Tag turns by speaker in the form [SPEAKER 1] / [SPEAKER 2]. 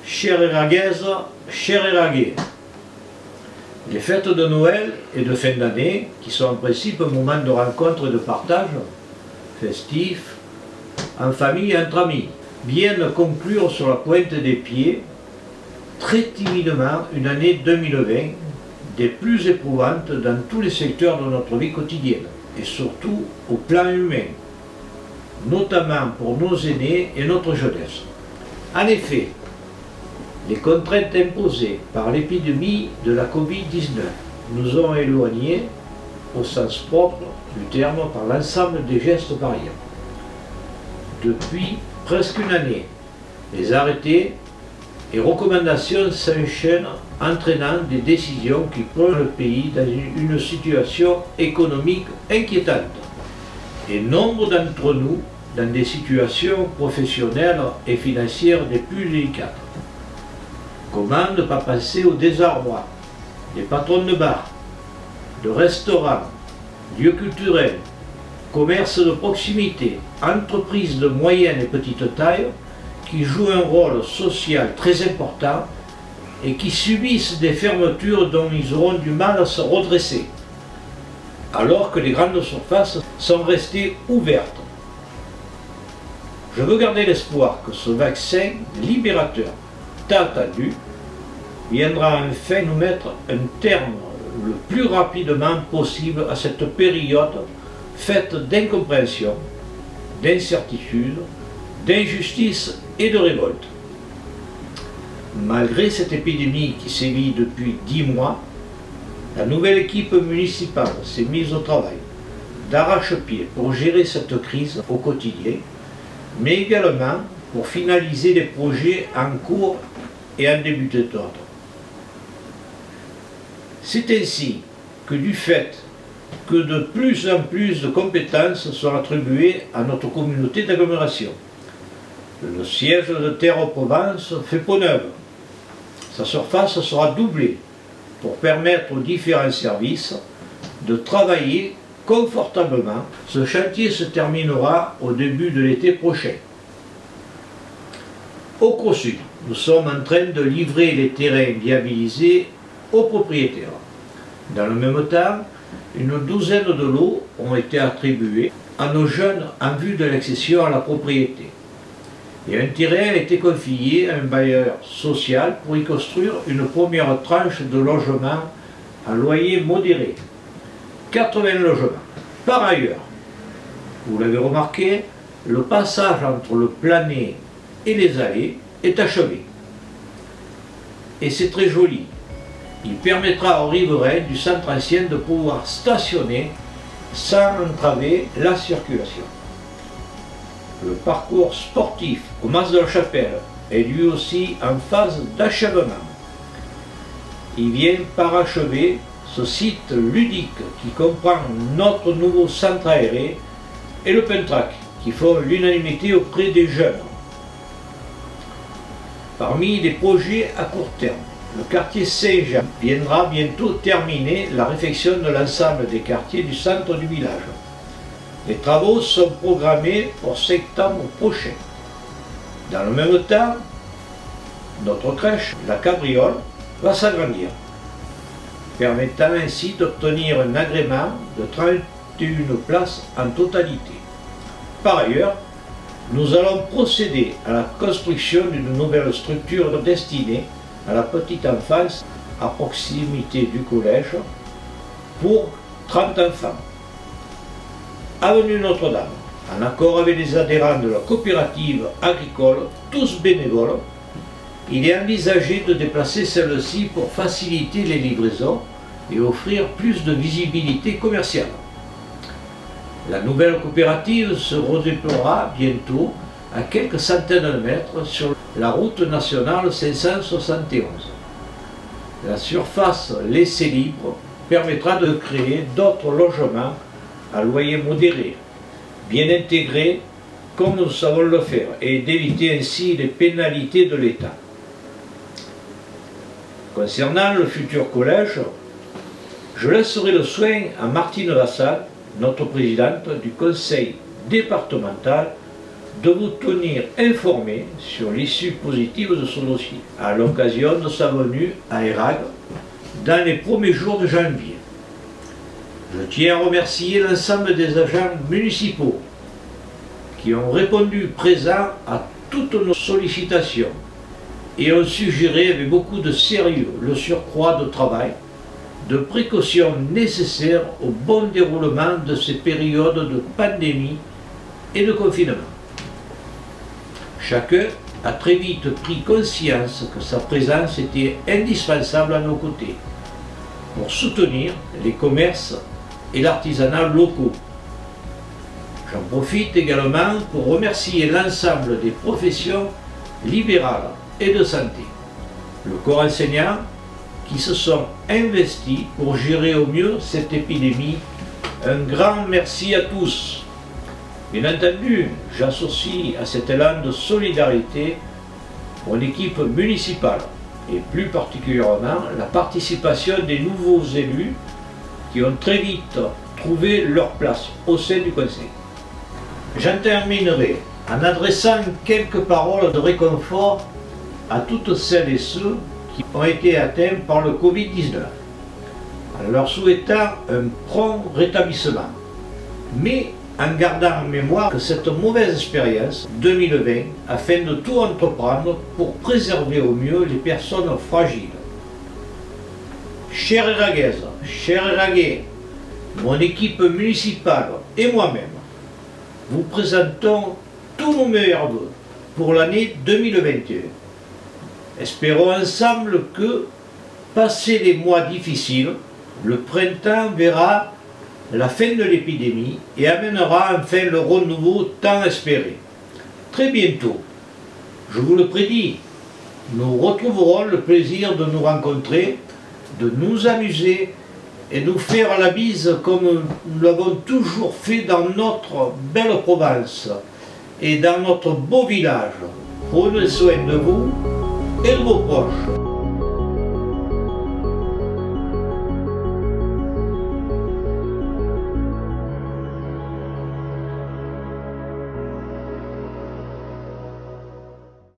[SPEAKER 1] Chères Eraguaises, chers Eraguais, les fêtes de Noël et de fin d'année, qui sont en principe un moment de rencontre et de partage, festif, en famille et entre amis, viennent conclure sur la pointe des pieds, très timidement, une année 2020 des plus éprouvantes dans tous les secteurs de notre vie quotidienne, et surtout au plan humain, notamment pour nos aînés et notre jeunesse. En effet, les contraintes imposées par l'épidémie de la Covid-19 nous ont éloignés, au sens propre du terme, par l'ensemble des gestes barrières. Depuis presque une année, les arrêtés et recommandations s'enchaînent, entraînant des décisions qui plongent le pays dans une situation économique inquiétante, et nombre d'entre nous dans des situations professionnelles et financières des plus délicates. Comment ne pas passer au désarroi des patrons de bars, de restaurants, lieux culturels, commerces de proximité, entreprises de moyenne et petite taille qui jouent un rôle social très important et qui subissent des fermetures dont ils auront du mal à se redresser, alors que les grandes surfaces sont restées ouvertes. Je veux garder l'espoir que ce vaccin libérateur tant attendu viendra enfin nous mettre un terme le plus rapidement possible à cette période faite d'incompréhension, d'incertitude, d'injustice et de révolte. Malgré cette épidémie qui sévit depuis 10 mois, la nouvelle équipe municipale s'est mise au travail d'arrache-pied pour gérer cette crise au quotidien, mais également pour finaliser les projets en cours et en début d'ordre. C'est ainsi que du fait que de plus en plus de compétences sont attribuées à notre communauté d'agglomération, le siège de Terre-Provence fait peau neuve. Sa surface sera doublée pour permettre aux différents services de travailler confortablement. Ce chantier se terminera au début de l'été prochain. Au CROSUD, nous sommes en train de livrer les terrains viabilisés aux propriétaires. Dans le même temps, une douzaine de lots ont été attribués à nos jeunes en vue de l'accession à la propriété. Et un terrain a été confié à un bailleur social pour y construire une première tranche de logements à loyer modéré. 80 logements. Par ailleurs, vous l'avez remarqué, le passage entre le plané et les allées est achevé. Et c'est très joli. Il permettra aux riverains du centre ancien de pouvoir stationner sans entraver la circulation. Le parcours sportif au Mas de la Chapelle est lui aussi en phase d'achèvement. Il vient parachever ce site ludique qui comprend notre nouveau centre aéré et le Pentrac qui font l'unanimité auprès des jeunes. Parmi les projets à court terme, le quartier Saint-Jean viendra bientôt terminer la réfection de l'ensemble des quartiers du centre du village. Les travaux sont programmés pour septembre prochain. Dans le même temps, notre crèche, la Cabriole, va s'agrandir, permettant ainsi d'obtenir un agrément de 31 places en totalité. Par ailleurs, nous allons procéder à la construction d'une nouvelle structure destinée à la petite enfance à proximité du collège pour 30 enfants. Avenue Notre-Dame, en accord avec les adhérents de la coopérative agricole, tous bénévoles, il est envisagé de déplacer celle-ci pour faciliter les livraisons et offrir plus de visibilité commerciale. La nouvelle coopérative se redéploiera bientôt à quelques centaines de mètres sur la route nationale 571. La surface laissée libre permettra de créer d'autres logements à loyer modéré, bien intégrés comme nous savons le faire, et d'éviter ainsi les pénalités de l'État. Concernant le futur collège, je laisserai le soin à Martine Vassal, notre présidente du conseil départemental, de vous tenir informé sur l'issue positive de ce dossier, à l'occasion de sa venue à Érag dans les premiers jours de janvier. Je tiens à remercier l'ensemble des agents municipaux qui ont répondu présents à toutes nos sollicitations et ont suggéré avec beaucoup de sérieux le surcroît de travail, de précautions nécessaires au bon déroulement de ces périodes de pandémie et de confinement. Chacun a très vite pris conscience que sa présence était indispensable à nos côtés pour soutenir les commerces et l'artisanat locaux. J'en profite également pour remercier l'ensemble des professions libérales et de santé, le corps enseignant qui se sont investis pour gérer au mieux cette épidémie. Un grand merci à tous. Bien entendu, j'associe à cet élan de solidarité mon équipe municipale et plus particulièrement la participation des nouveaux élus qui ont très vite trouvé leur place au sein du conseil. J'en terminerai en adressant quelques paroles de réconfort à toutes celles et ceux qui ont été atteints par le Covid-19, en leur souhaitant un prompt rétablissement, mais en gardant en mémoire que cette mauvaise expérience 2020 afin de tout entreprendre pour préserver au mieux les personnes fragiles. Chères Éragaises, chers Éragais, mon équipe municipale et moi-même vous présentons tous nos meilleurs vœux pour l'année 2021. Espérons ensemble que, passés les mois difficiles, le printemps verra la fin de l'épidémie et amènera enfin le renouveau tant espéré. Très bientôt, je vous le prédis, nous retrouverons le plaisir de nous rencontrer, de nous amuser et nous faire la bise comme nous l'avons toujours fait dans notre belle Provence et dans notre beau village. Prenez soin de vous et de vos proches.